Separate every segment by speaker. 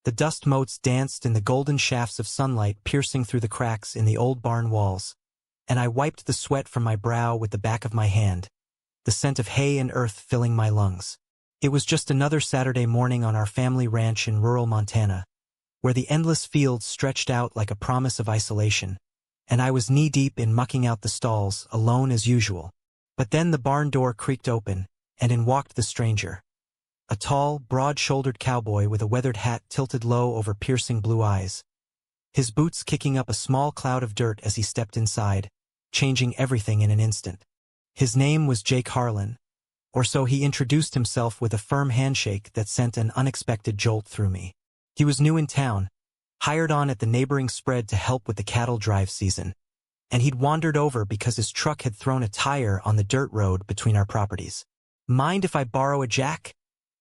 Speaker 1: The dust motes danced in the golden shafts of sunlight piercing through the cracks in the old barn walls, and I wiped the sweat from my brow with the back of my hand, the scent of hay and earth filling my lungs. It was just another Saturday morning on our family ranch in rural Montana, where the endless fields stretched out like a promise of isolation, and I was knee-deep in mucking out the stalls, alone as usual. But then the barn door creaked open, and in walked the stranger. A tall, broad-shouldered cowboy with a weathered hat tilted low over piercing blue eyes. His boots kicking up a small cloud of dirt as he stepped inside, changing everything in an instant. His name was Jake Harlan, or so he introduced himself with a firm handshake that sent an unexpected jolt through me. He was new in town, hired on at the neighboring spread to help with the cattle drive season, and he'd wandered over because his truck had thrown a tire on the dirt road between our properties. "Mind if I borrow a jack?"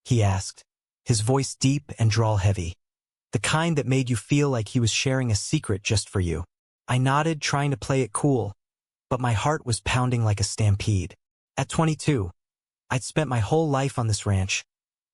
Speaker 1: he asked, his voice deep and drawl-heavy, the kind that made you feel like he was sharing a secret just for you. I nodded, trying to play it cool, but my heart was pounding like a stampede. At 22, I'd spent my whole life on this ranch,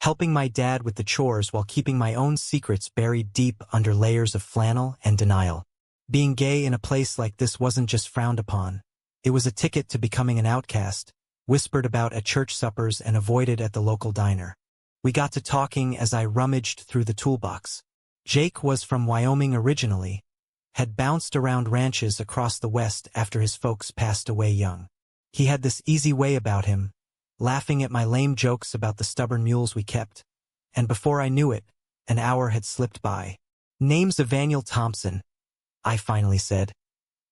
Speaker 1: helping my dad with the chores while keeping my own secrets buried deep under layers of flannel and denial. Being gay in a place like this wasn't just frowned upon. It was a ticket to becoming an outcast, whispered about at church suppers and avoided at the local diner. We got to talking as I rummaged through the toolbox. Jake was from Wyoming originally, had bounced around ranches across the West after his folks passed away young. He had this easy way about him, laughing at my lame jokes about the stubborn mules we kept, and before I knew it, an hour had slipped by. "Name's Evaniel Thompson," I finally said,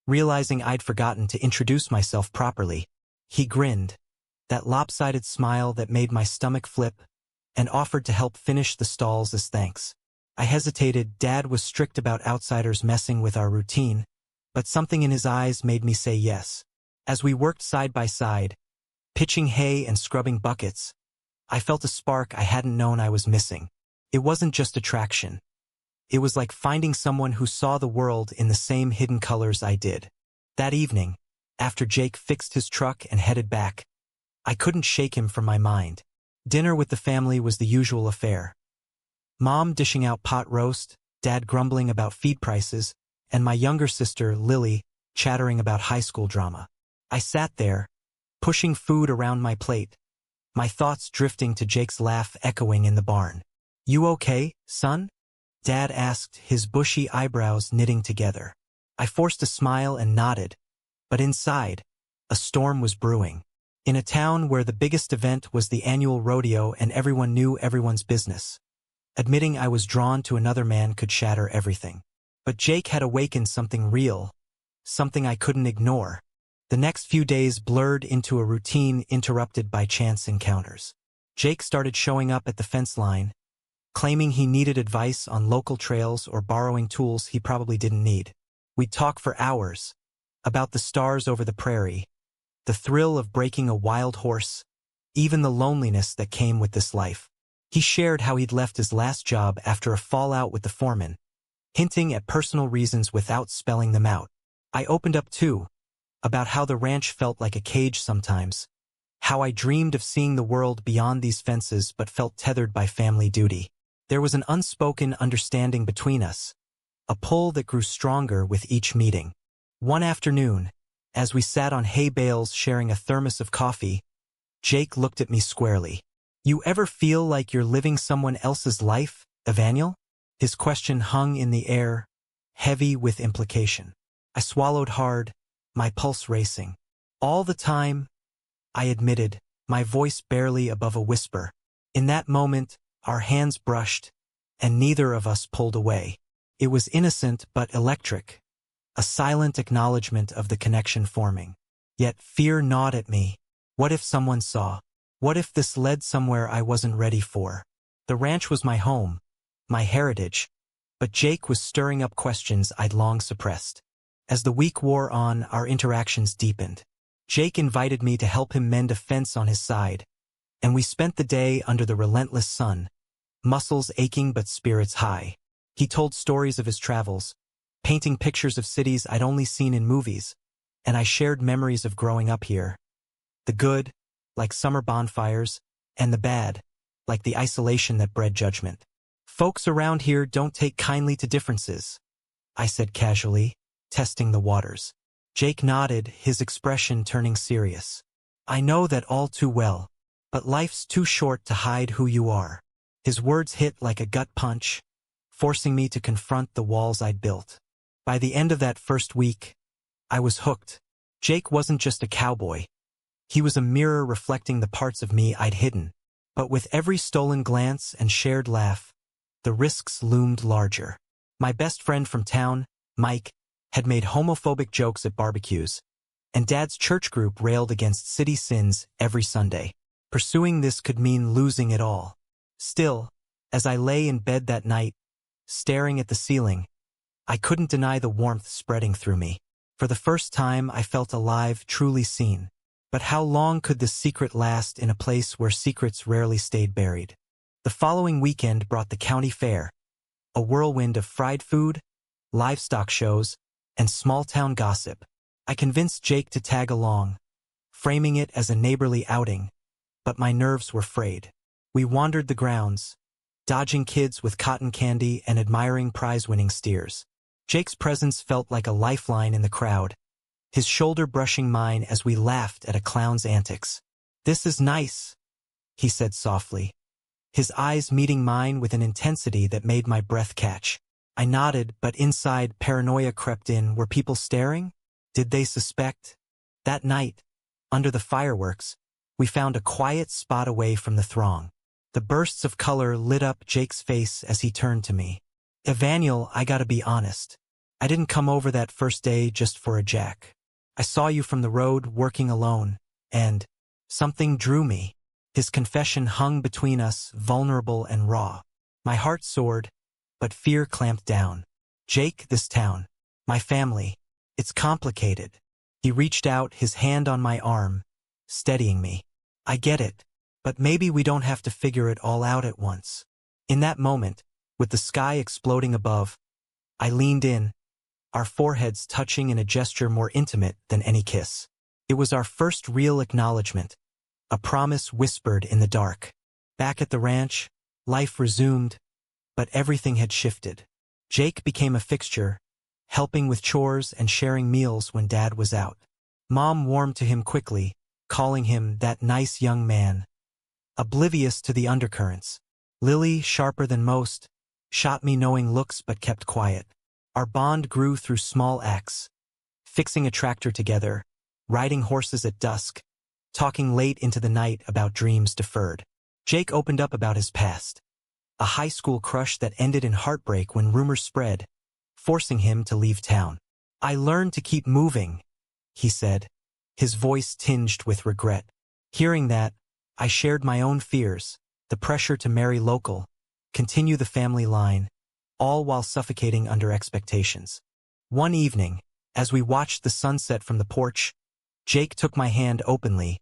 Speaker 1: realizing I'd forgotten to introduce myself properly. He grinned, that lopsided smile that made my stomach flip, and offered to help finish the stalls as thanks. I hesitated. Dad was strict about outsiders messing with our routine, but something in his eyes made me say yes. As we worked side by side, pitching hay and scrubbing buckets, I felt a spark I hadn't known I was missing. It wasn't just attraction. It was like finding someone who saw the world in the same hidden colors I did. That evening, after Jake fixed his truck and headed back, I couldn't shake him from my mind. Dinner with the family was the usual affair. Mom dishing out pot roast, Dad grumbling about feed prices, and my younger sister, Lily, chattering about high school drama. I sat there, pushing food around my plate, my thoughts drifting to Jake's laugh echoing in the barn. "You okay, son?" Dad asked, his bushy eyebrows knitting together. I forced a smile and nodded, but inside, a storm was brewing. In a town where the biggest event was the annual rodeo and everyone knew everyone's business, admitting I was drawn to another man could shatter everything. But Jake had awakened something real, something I couldn't ignore. The next few days blurred into a routine interrupted by chance encounters. Jake started showing up at the fence line, claiming he needed advice on local trails or borrowing tools he probably didn't need. We'd talk for hours, about the stars over the prairie, the thrill of breaking a wild horse, even the loneliness that came with this life. He shared how he'd left his last job after a fallout with the foreman, hinting at personal reasons without spelling them out. I opened up too, about how the ranch felt like a cage sometimes, how I dreamed of seeing the world beyond these fences but felt tethered by family duty. There was an unspoken understanding between us, a pull that grew stronger with each meeting. One afternoon, as we sat on hay bales sharing a thermos of coffee, Jake looked at me squarely. "You ever feel like you're living someone else's life, Evaniel?" His question hung in the air, heavy with implication. I swallowed hard, my pulse racing. "All the time," I admitted, my voice barely above a whisper. In that moment, our hands brushed, and neither of us pulled away. It was innocent but electric, a silent acknowledgement of the connection forming. Yet fear gnawed at me. What if someone saw? What if this led somewhere I wasn't ready for? The ranch was my home, my heritage, but Jake was stirring up questions I'd long suppressed. As the week wore on, our interactions deepened. Jake invited me to help him mend a fence on his side, and we spent the day under the relentless sun, muscles aching but spirits high. He told stories of his travels, painting pictures of cities I'd only seen in movies, and I shared memories of growing up here. The good, like summer bonfires, and the bad, like the isolation that bred judgment. Folks around here don't take kindly to differences, I said casually, testing the waters. Jake nodded, his expression turning serious. I know that all too well, but life's too short to hide who you are. His words hit like a gut punch, forcing me to confront the walls I'd built. By the end of that first week, I was hooked. Jake wasn't just a cowboy. He was a mirror reflecting the parts of me I'd hidden. But with every stolen glance and shared laugh, the risks loomed larger. My best friend from town, Mike, had made homophobic jokes at barbecues, and Dad's church group railed against city sins every Sunday. Pursuing this could mean losing it all. Still, as I lay in bed that night, staring at the ceiling, I couldn't deny the warmth spreading through me. For the first time, I felt alive, truly seen. But how long could this secret last in a place where secrets rarely stayed buried? The following weekend brought the county fair, a whirlwind of fried food, livestock shows, and small-town gossip. I convinced Jake to tag along, framing it as a neighborly outing, but my nerves were frayed. We wandered the grounds, dodging kids with cotton candy and admiring prize-winning steers. Jake's presence felt like a lifeline in the crowd, his shoulder brushing mine as we laughed at a clown's antics. "This is nice," he said softly, his eyes meeting mine with an intensity that made my breath catch. I nodded, but inside paranoia crept in. Were people staring? Did they suspect? That night, under the fireworks, we found a quiet spot away from the throng. The bursts of color lit up Jake's face as he turned to me. "Evaniel, I gotta be honest. I didn't come over that first day just for a jack. I saw you from the road working alone, and something drew me." His confession hung between us, vulnerable and raw. My heart soared, but fear clamped down. "Jake, this town, my family, it's complicated." He reached out, his hand on my arm, steadying me. "I get it, but maybe we don't have to figure it all out at once." In that moment, with the sky exploding above, I leaned in, our foreheads touching in a gesture more intimate than any kiss. It was our first real acknowledgement, a promise whispered in the dark. Back at the ranch, life resumed, but everything had shifted. Jake became a fixture, helping with chores and sharing meals when Dad was out. Mom warmed to him quickly, calling him that nice young man, oblivious to the undercurrents. Lily, sharper than most, shot me knowing looks but kept quiet. Our bond grew through small acts, fixing a tractor together, riding horses at dusk, talking late into the night about dreams deferred. Jake opened up about his past, a high school crush that ended in heartbreak when rumors spread, forcing him to leave town. "I learned to keep moving," he said, his voice tinged with regret. Hearing that, I shared my own fears, the pressure to marry local, continue the family line, all while suffocating under expectations. One evening, as we watched the sunset from the porch, Jake took my hand openly,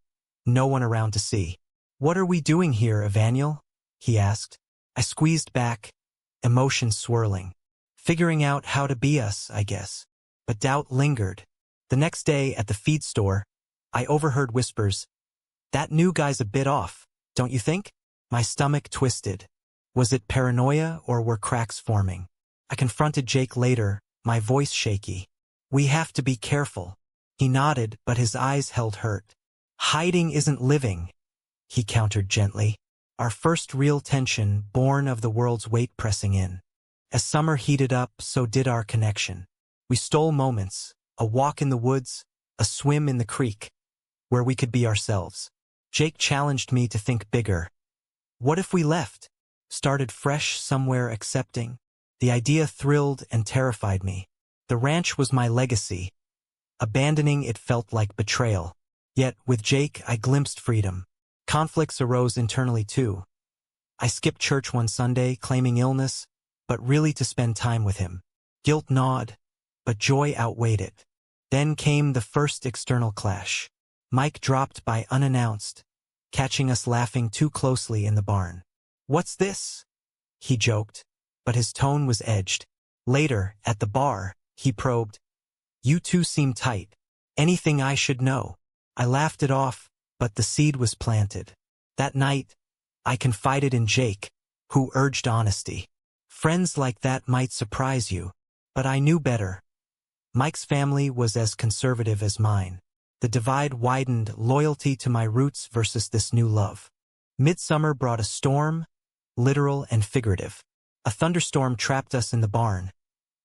Speaker 1: no one around to see. "What are we doing here, Evaniel?" he asked. I squeezed back, emotions swirling. "Figuring out how to be us, I guess." But doubt lingered. The next day at the feed store, I overheard whispers. "That new guy's a bit off, don't you think?" My stomach twisted. Was it paranoia or were cracks forming? I confronted Jake later, my voice shaky. "We have to be careful." He nodded, but his eyes held hurt. "Hiding isn't living," he countered gently. Our first real tension, born of the world's weight pressing in. As summer heated up, so did our connection. We stole moments, a walk in the woods, a swim in the creek, where we could be ourselves. Jake challenged me to think bigger. What if we left? Started fresh somewhere accepting? The idea thrilled and terrified me. The ranch was my legacy. Abandoning it felt like betrayal. Yet, with Jake, I glimpsed freedom. Conflicts arose internally too. I skipped church one Sunday, claiming illness, but really to spend time with him. Guilt gnawed, but joy outweighed it. Then came the first external clash. Mike dropped by unannounced, catching us laughing too closely in the barn. "What's this?" he joked, but his tone was edged. Later, at the bar, he probed. "You two seem tight. Anything I should know?" I laughed it off, but the seed was planted. That night, I confided in Jake, who urged honesty. Friends like that might surprise you. But I knew better. Mike's family was as conservative as mine. The divide widened, loyalty to my roots versus this new love. Midsummer brought a storm, literal and figurative. A thunderstorm trapped us in the barn,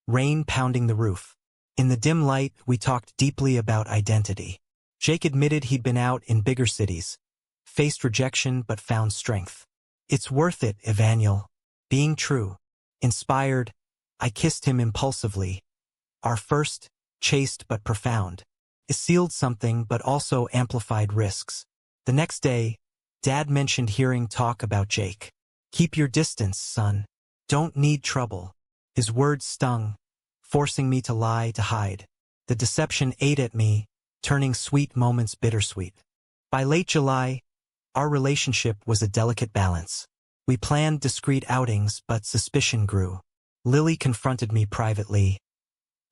Speaker 1: rain pounding the roof. In the dim light, we talked deeply about identity. Jake admitted he'd been out in bigger cities, faced rejection but found strength. It's worth it, Evaniel. Being true. Inspired, I kissed him impulsively. Our first, chaste but profound. It sealed something but also amplified risks. The next day, Dad mentioned hearing talk about Jake. Keep your distance, son. Don't need trouble. His words stung, forcing me to lie to hide. The deception ate at me, turning sweet moments bittersweet. By late July, our relationship was a delicate balance. We planned discreet outings, but suspicion grew. Lily confronted me privately.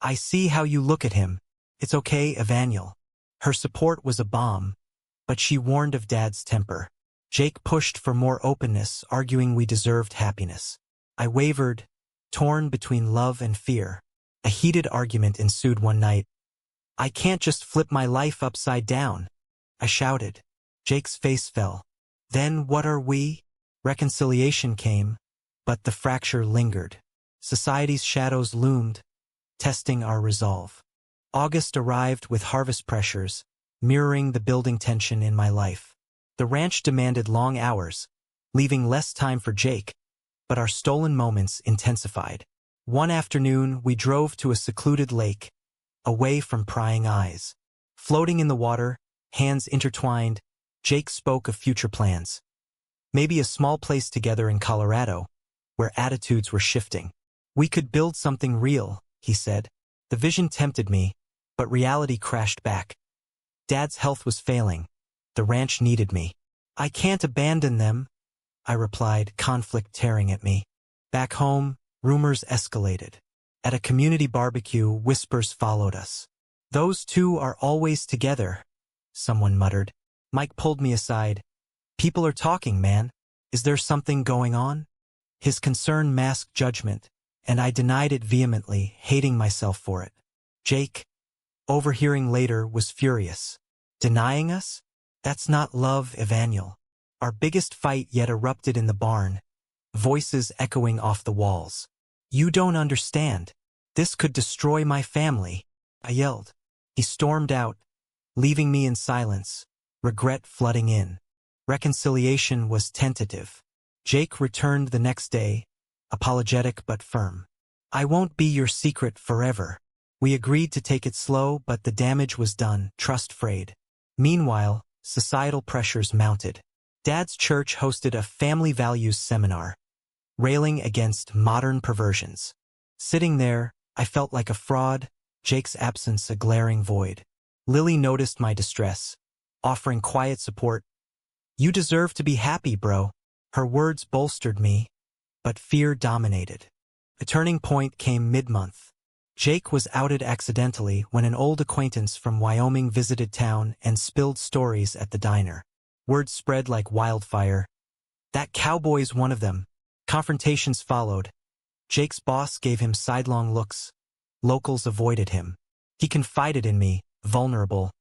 Speaker 1: I see how you look at him. It's okay, Evaniel. Her support was a balm, but she warned of Dad's temper. Jake pushed for more openness, arguing we deserved happiness. I wavered, torn between love and fear. A heated argument ensued one night. I can't just flip my life upside down, I shouted. Jake's face fell. Then what are we? Reconciliation came, but the fracture lingered. Society's shadows loomed, testing our resolve. August arrived with harvest pressures, mirroring the building tension in my life. The ranch demanded long hours, leaving less time for Jake, but our stolen moments intensified. One afternoon, we drove to a secluded lake, away from prying eyes. Floating in the water, hands intertwined, Jake spoke of future plans. Maybe a small place together in Colorado, where attitudes were shifting. We could build something real, he said. The vision tempted me, but reality crashed back. Dad's health was failing. The ranch needed me. I can't abandon them, I replied, conflict tearing at me. Back home, rumors escalated. At a community barbecue, whispers followed us. Those two are always together, someone muttered. Mike pulled me aside. People are talking, man. Is there something going on? His concern masked judgment, and I denied it vehemently, hating myself for it. Jake, overhearing later, was furious. Denying us? That's not love, Evaniel. Our biggest fight yet erupted in the barn, voices echoing off the walls. You don't understand. This could destroy my family, I yelled. He stormed out, leaving me in silence, regret flooding in. Reconciliation was tentative. Jake returned the next day, apologetic but firm. I won't be your secret forever. We agreed to take it slow, but the damage was done, trust frayed. Meanwhile, societal pressures mounted. Dad's church hosted a family values seminar, railing against modern perversions. Sitting there, I felt like a fraud, Jake's absence a glaring void. Lily noticed my distress, offering quiet support. You deserve to be happy, bro. Her words bolstered me, but fear dominated. A turning point came mid-month. Jake was outed accidentally when an old acquaintance from Wyoming visited town and spilled stories at the diner. Word spread like wildfire. That cowboy's one of them. Confrontations followed. Jake's boss gave him sidelong looks. Locals avoided him. He confided in me, vulnerable.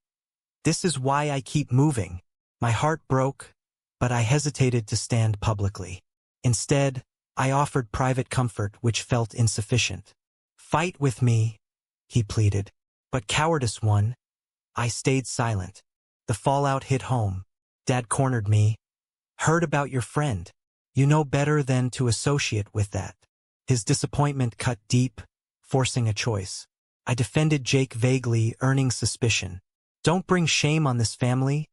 Speaker 1: This is why I keep moving. My heart broke, but I hesitated to stand publicly. Instead, I offered private comfort which felt insufficient. Fight with me, he pleaded. But cowardice won. I stayed silent. The fallout hit home. Dad cornered me. Heard about your friend. You know better than to associate with that. His disappointment cut deep, forcing a choice. I defended Jake vaguely, earning suspicion. Don't bring shame on this family,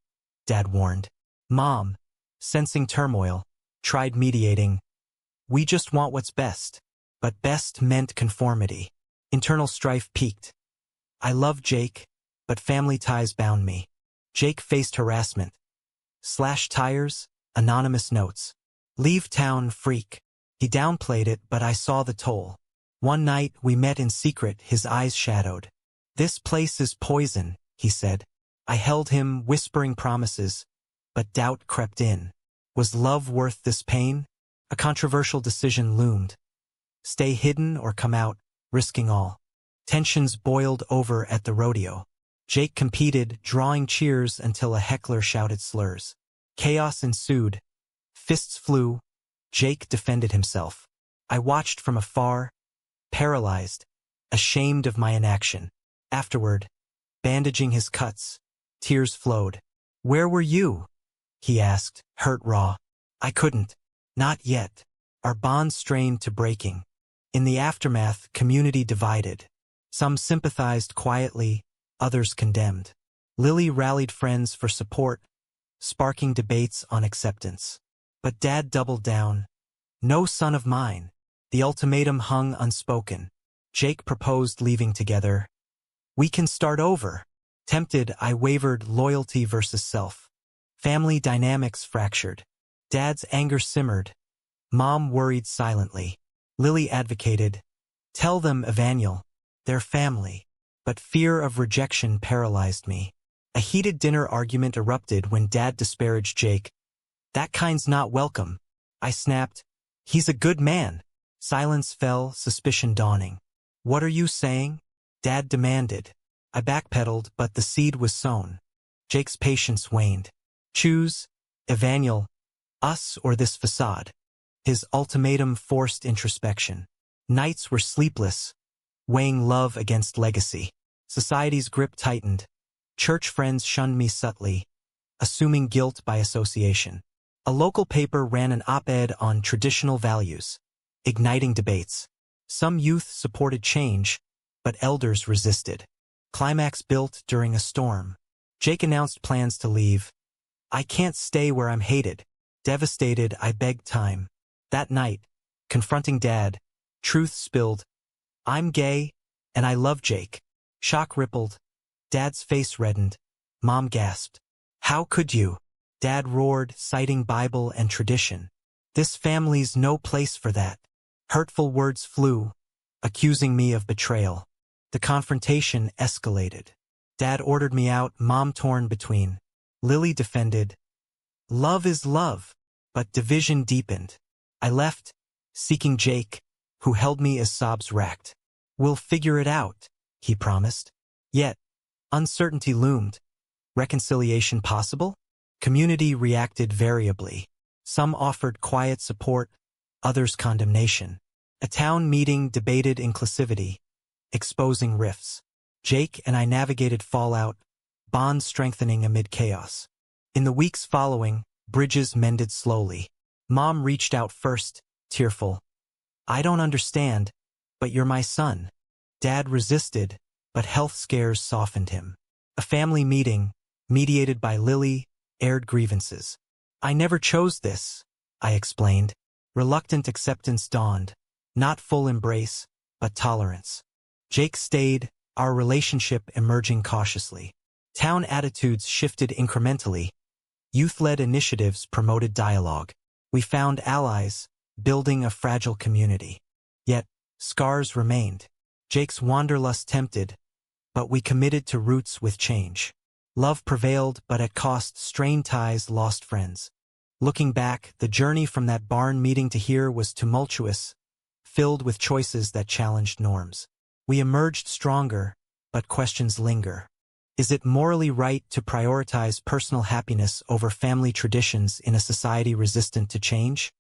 Speaker 1: Dad warned. Mom, sensing turmoil, tried mediating. We just want what's best. But best meant conformity. Internal strife peaked. I loved Jake, but family ties bound me. Jake faced harassment. Slashed tires, anonymous notes. Leave town, freak. He downplayed it, but I saw the toll. One night, we met in secret, his eyes shadowed. This place is poison, he said. I held him, whispering promises, but doubt crept in. Was love worth this pain? A controversial decision loomed. Stay hidden or come out, risking all. Tensions boiled over at the rodeo. Jake competed, drawing cheers until a heckler shouted slurs. Chaos ensued. Fists flew. Jake defended himself. I watched from afar, paralyzed, ashamed of my inaction. Afterward, bandaging his cuts, tears flowed. "Where were you?" he asked, hurt raw. I couldn't. Not yet. Our bond strained to breaking. In the aftermath, community divided. Some sympathized quietly, others condemned. Lily rallied friends for support, sparking debates on acceptance. But Dad doubled down. "No son of mine." The ultimatum hung unspoken. Jake proposed leaving together. "We can start over." Tempted, I wavered, loyalty versus self. Family dynamics fractured. Dad's anger simmered. Mom worried silently. Lily advocated, "Tell them, Evaniel. They're family." But fear of rejection paralyzed me. A heated dinner argument erupted when Dad disparaged Jake. "That kind's not welcome." I snapped, "He's a good man." Silence fell, suspicion dawning. "What are you saying?" Dad demanded. I backpedaled, but the seed was sown. Jake's patience waned. "Choose, Evaniel, us or this facade." His ultimatum forced introspection. Nights were sleepless, weighing love against legacy. Society's grip tightened. Church friends shunned me subtly, assuming guilt by association. A local paper ran an op-ed on traditional values, igniting debates. Some youth supported change, but elders resisted. Climax built during a storm. Jake announced plans to leave. "I can't stay where I'm hated." Devastated, I begged time. That night, confronting Dad, truth spilled. "I'm gay, and I love Jake." Shock rippled. Dad's face reddened. Mom gasped. "How could you?" Dad roared, citing Bible and tradition. "This family's no place for that." Hurtful words flew, accusing me of betrayal. The confrontation escalated. Dad ordered me out, Mom torn between. Lily defended. "Love is love," but division deepened. I left, seeking Jake, who held me as sobs racked. "We'll figure it out," he promised. Yet, uncertainty loomed. Reconciliation possible? Community reacted variably. Some offered quiet support, others condemnation. A town meeting debated inclusivity, exposing rifts. Jake and I navigated fallout, bonds strengthening amid chaos. In the weeks following, bridges mended slowly. Mom reached out first, tearful. "I don't understand, but you're my son." Dad resisted, but health scares softened him. A family meeting, mediated by Lily, aired grievances. "I never chose this," I explained. Reluctant acceptance dawned. Not full embrace, but tolerance. Jake stayed, our relationship emerging cautiously. Town attitudes shifted incrementally. Youth-led initiatives promoted dialogue. We found allies, building a fragile community. Yet, scars remained. Jake's wanderlust tempted, but we committed to roots with change. Love prevailed, but at cost, strained ties, lost friends. Looking back, the journey from that barn meeting to here was tumultuous, filled with choices that challenged norms. We emerged stronger, but questions linger. Is it morally right to prioritize personal happiness over family traditions in a society resistant to change?